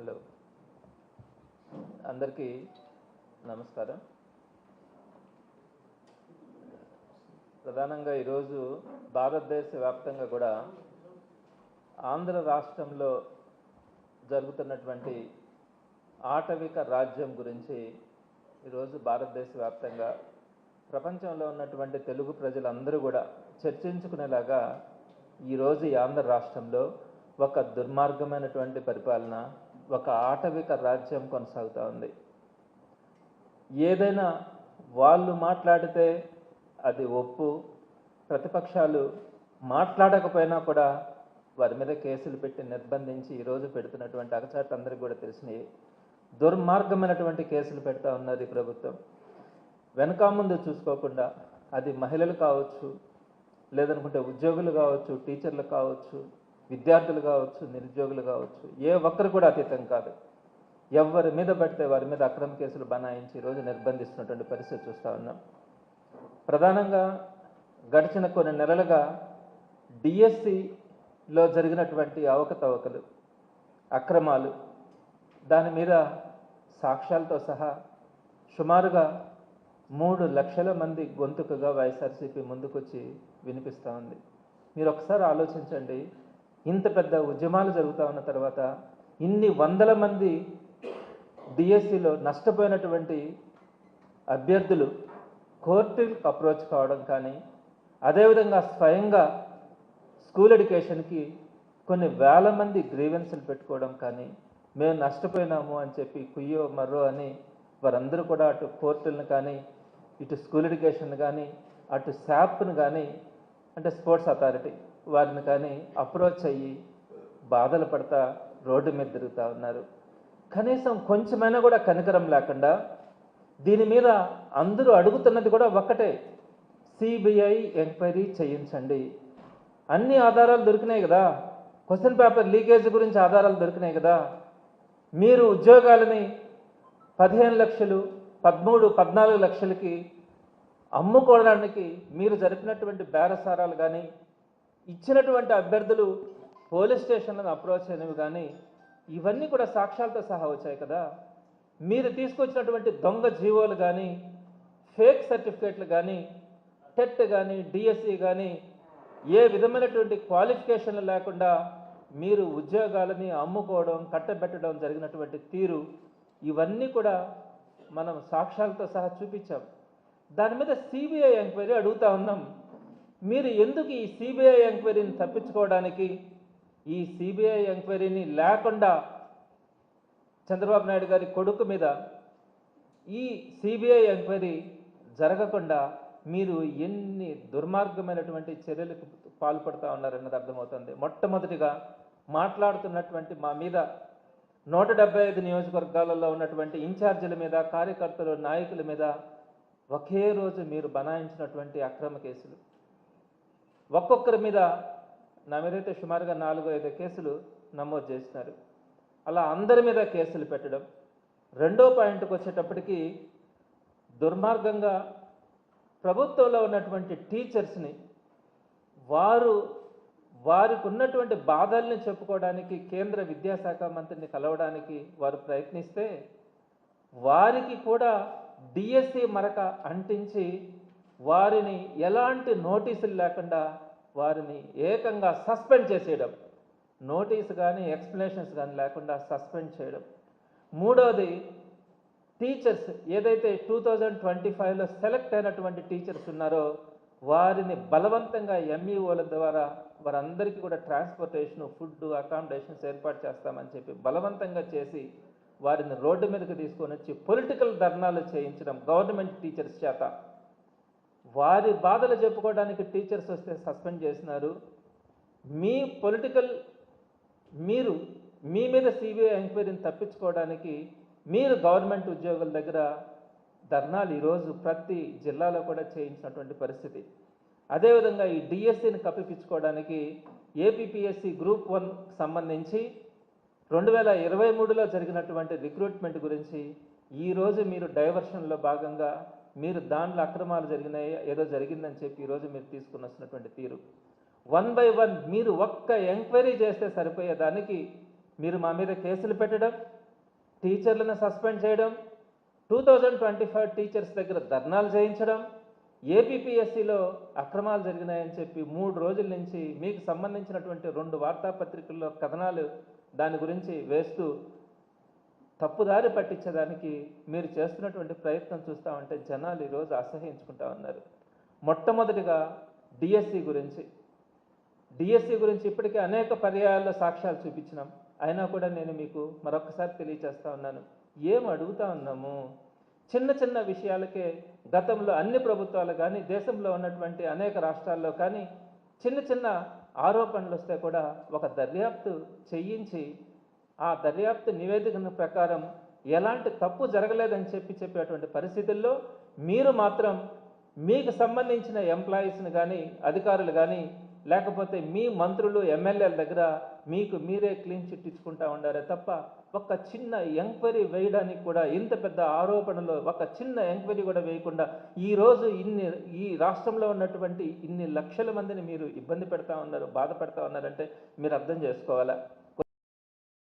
Hello, అందరికీ నమస్కారం. ప్రధానంగా ఈరోజు భారతదేశ వ్యాప్తంగా కూడా ఆంధ్ర రాష్ట్రంలో జరుగుతున్నటువంటి ఆటవిక రాజ్యం గురించి ఈరోజు భారతదేశ వ్యాప్తంగా ప్రపంచంలో ఉన్నటువంటి తెలుగు ప్రజలందరూ కూడా చర్చించుకునేలాగా ఈరోజు ఈ ఆంధ్ర రాష్ట్రంలో ఒక దుర్మార్గమైనటువంటి పరిపాలన, ఒక ఆటవిక రాజ్యం కొనసాగుతూ ఉంది. ఏదైనా వాళ్ళు మాట్లాడితే అది ఒప్పు, ప్రతిపక్షాలు మాట్లాడకపోయినా కూడా వారి మీద కేసులు పెట్టి నిర్బంధించి ఈరోజు పెడుతున్నటువంటి అగచాట్లు అందరికీ కూడా తెలిసినవి. దుర్మార్గమైనటువంటి కేసులు పెడతా ఉన్నది ఈ ప్రభుత్వం. వెనక ముందు చూసుకోకుండా, అది మహిళలు కావచ్చు, లేదనుకుంటే ఉద్యోగులు కావచ్చు, టీచర్లు కావచ్చు, విద్యార్థులు కావచ్చు, నిరుద్యోగులు కావచ్చు, ఏ ఒక్కరు కూడా అతీతం కాదు. ఎవరి మీద పడితే వారి మీద అక్రమ కేసులు బనాయించి ఈరోజు నిర్బంధిస్తున్నటువంటి పరిస్థితి చూస్తూ ఉన్నాం. ప్రధానంగా గడిచిన కొన్ని నెలలుగా డిఎస్సిలో జరిగినటువంటి అవకతవకలు, అక్రమాలు, దాని మీద సాక్ష్యాలతో సహా సుమారుగా 3 లక్షల మంది గొంతుకగా వైఎస్ఆర్సీపీ ముందుకొచ్చి వినిపిస్తూ ఉంది. మీరు ఒకసారి ఆలోచించండి, ఇంత పెద్ద ఉద్యమాలు జరుగుతూ ఉన్న తర్వాత ఇన్ని వందల మంది డిఎస్సిలో నష్టపోయినటువంటి అభ్యర్థులు కోర్టులకు అప్రోచ్ కావడం కానీ, అదేవిధంగా స్వయంగా స్కూల్ ఎడ్యుకేషన్కి కొన్ని వేల మంది గ్రీవెన్సులు పెట్టుకోవడం కానీ, మేము నష్టపోయినాము అని చెప్పి కుయ్యో మర్రో అని వారందరూ కూడా అటు కోర్టులను కానీ, ఇటు స్కూల్ ఎడ్యుకేషన్ కానీ, అటు శాప్ను కానీ, అంటే స్పోర్ట్స్ అథారిటీ వారిని కానీ అప్రోచ్ అయ్యి బాధలు పడతా రోడ్డు మీద తిరుగుతూ ఉన్నారు. కనీసం కొంచెమైనా కూడా కనికరం లేకుండా దీని మీద అందరూ అడుగుతున్నది కూడా ఒక్కటే, సిబిఐ ఎంక్వైరీ చేయించండి. అన్ని ఆధారాలు దొరికినాయి కదా, క్వశ్చన్ పేపర్ లీకేజ్ గురించి ఆధారాలు దొరికినాయి కదా. మీరు ఉద్యోగాలని 15 లక్షలు, 13, 14 లక్షలకి అమ్ముకోవడానికి మీరు జరిపినటువంటి బేరసారాలు కానీ, ఇచ్చినటువంటి అభ్యర్థులు పోలీస్ స్టేషన్లను అప్రోచ్ అయినవి కానీ, ఇవన్నీ కూడా సాక్ష్యాలతో సహా వచ్చాయి కదా. మీరు తీసుకొచ్చినటువంటి దొంగ జీవోలు కానీ, ఫేక్ సర్టిఫికేట్లు కానీ, టెట్ కానీ, డిఎస్సి కానీ, ఏ విధమైనటువంటి క్వాలిఫికేషన్లు లేకుండా మీరు ఉద్యోగాలని అమ్ముకోవడం, కట్టబెట్టడం జరిగినటువంటి తీరు, ఇవన్నీ కూడా మనం సాక్ష్యాలతో సహా చూపించాం. దాని మీద సిబిఐ ఎంక్వైరీ అడుగుతా ఉన్నాం. మీరు ఎందుకు ఈ సిబిఐ ఎంక్వైరీని తప్పించుకోవడానికి, ఈ సిబిఐ ఎంక్వైరీని లేకుండా చంద్రబాబు నాయుడు గారి కొడుకు మీద ఈ సిబిఐ ఎంక్వైరీ జరగకుండా మీరు ఎన్ని దుర్మార్గమైనటువంటి చర్యలకు పాల్పడుతూ ఉన్నారన్నది అర్థమవుతుంది. మొట్టమొదటిగా మాట్లాడుతున్నటువంటి మా మీద 175 నియోజకవర్గాలలో ఉన్నటువంటి ఇన్ఛార్జీల మీద, కార్యకర్తలు, నాయకుల మీద ఒకే రోజు మీరు బనాయించినటువంటి అక్రమ కేసులు, ఒక్కొక్కరి మీద నా మీదైతే సుమారుగా 4-5 కేసులు నమోదు చేసినారు. అలా అందరి మీద కేసులు పెట్టడం. రెండో పాయింట్కి వచ్చేటప్పటికి దుర్మార్గంగా ప్రభుత్వంలో ఉన్నటువంటి టీచర్స్ని వారికి ఉన్నటువంటి బాధల్ని చెప్పుకోవడానికి కేంద్ర విద్యాశాఖ మంత్రిని కలవడానికి వారు ప్రయత్నిస్తే, వారికి కూడా డిఎస్సి మరక అంటించి వారిని ఎలాంటి నోటీసులు లేకుండా వారిని ఏకంగా సస్పెండ్ చేసేయడం, నోటీసు కానీ ఎక్స్ప్లెనేషన్స్ కానీ లేకుండా సస్పెండ్ చేయడం. మూడోది, టీచర్స్ ఏదైతే 2025లో సెలెక్ట్ అయినటువంటి టీచర్స్ ఉన్నారో వారిని బలవంతంగా ఎంఈఓల ద్వారా వారందరికీ కూడా ట్రాన్స్పోర్టేషన్, ఫుడ్, అకామిడేషన్స్ ఏర్పాటు చేస్తామని చెప్పి బలవంతంగా చేసి వారిని రోడ్డు మీదకి తీసుకొని వచ్చి పొలిటికల్ ధర్నాలు చేయించడం గవర్నమెంట్ టీచర్స్ చేత. వారి బాధలు చెప్పుకోవడానికి టీచర్స్ వస్తే సస్పెండ్ చేసినారు. మీరు మీ మీద సిబిఐ ఎంక్వైరీని తప్పించుకోవడానికి మీరు గవర్నమెంట్ ఉద్యోగుల దగ్గర ధర్నాలు ఈరోజు ప్రతి జిల్లాలో కూడా చేయించినటువంటి పరిస్థితి. అదేవిధంగా ఈ డిఎస్సిని కప్పిపించుకోవడానికి ఏపీపీఎస్సి గ్రూప్ 1 సంబంధించి 2023లో జరిగినటువంటి రిక్రూట్మెంట్ గురించి ఈరోజు మీరు డైవర్షన్లో భాగంగా మీరు దాంట్లో అక్రమాలు జరిగినాయి, ఏదో జరిగిందని చెప్పి ఈరోజు మీరు తీసుకుని వస్తున్నటువంటి తీరు. 1 by 1 మీరు ఒక్క ఎంక్వైరీ చేస్తే సరిపోయేదానికి మీరు మా మీద కేసులు పెట్టడం, టీచర్లను సస్పెండ్ చేయడం, 2025 టీచర్స్ దగ్గర ధర్నాలు చేయించడం, ఏపీపీఎస్సీలో అక్రమాలు జరిగినాయని చెప్పి 3 రోజుల నుంచి మీకు సంబంధించినటువంటి 2 వార్తాపత్రికల్లో కథనాలు దాని గురించి వేస్తూ తప్పుదారి పట్టించడానికి మీరు చేస్తున్నటువంటి ప్రయత్నం చూస్తూ ఉంటే జనాలు ఈరోజు అసహ్యించుకుంటా ఉన్నారు. మొట్టమొదటిగా డిఎస్సి గురించి ఇప్పటికే అనేక పర్యాయాల్లో సాక్ష్యాలు చూపించినాం. అయినా కూడా నేను మీకు మరొకసారి తెలియజేస్తా ఉన్నాను, ఏం అడుగుతా ఉన్నాము? చిన్న చిన్న విషయాలకే గతంలో అన్ని ప్రభుత్వాలు కానీ దేశంలో ఉన్నటువంటి అనేక రాష్ట్రాల్లో కానీ చిన్న చిన్న ఆరోపణలు వస్తే కూడా ఒక దర్యాప్తు చేయించి ఆ దర్యాప్తు నివేదిక ప్రకారం ఎలాంటి తప్పు జరగలేదని చెప్పేటువంటి పరిస్థితుల్లో మీరు మాత్రం మీకు సంబంధించిన ఎంప్లాయీస్ని కానీ అధికారులు కానీ లేకపోతే మీ మంత్రులు ఎమ్మెల్యేల దగ్గర మీకు మీరే క్లీన్ చిట్ ఇచ్చుకుంటా ఉండారే తప్ప ఒక చిన్న ఎంక్వైరీ వేయడానికి కూడా, ఇంత పెద్ద ఆరోపణలు ఒక చిన్న ఎంక్వైరీ కూడా వేయకుండా ఈరోజు ఈ రాష్ట్రంలో ఉన్నటువంటి ఇన్ని లక్షల మందిని మీరు ఇబ్బంది పెడతా ఉన్నారు, బాధ పెడతా ఉన్నారంటే మీరు అర్థం చేసుకోవాలా.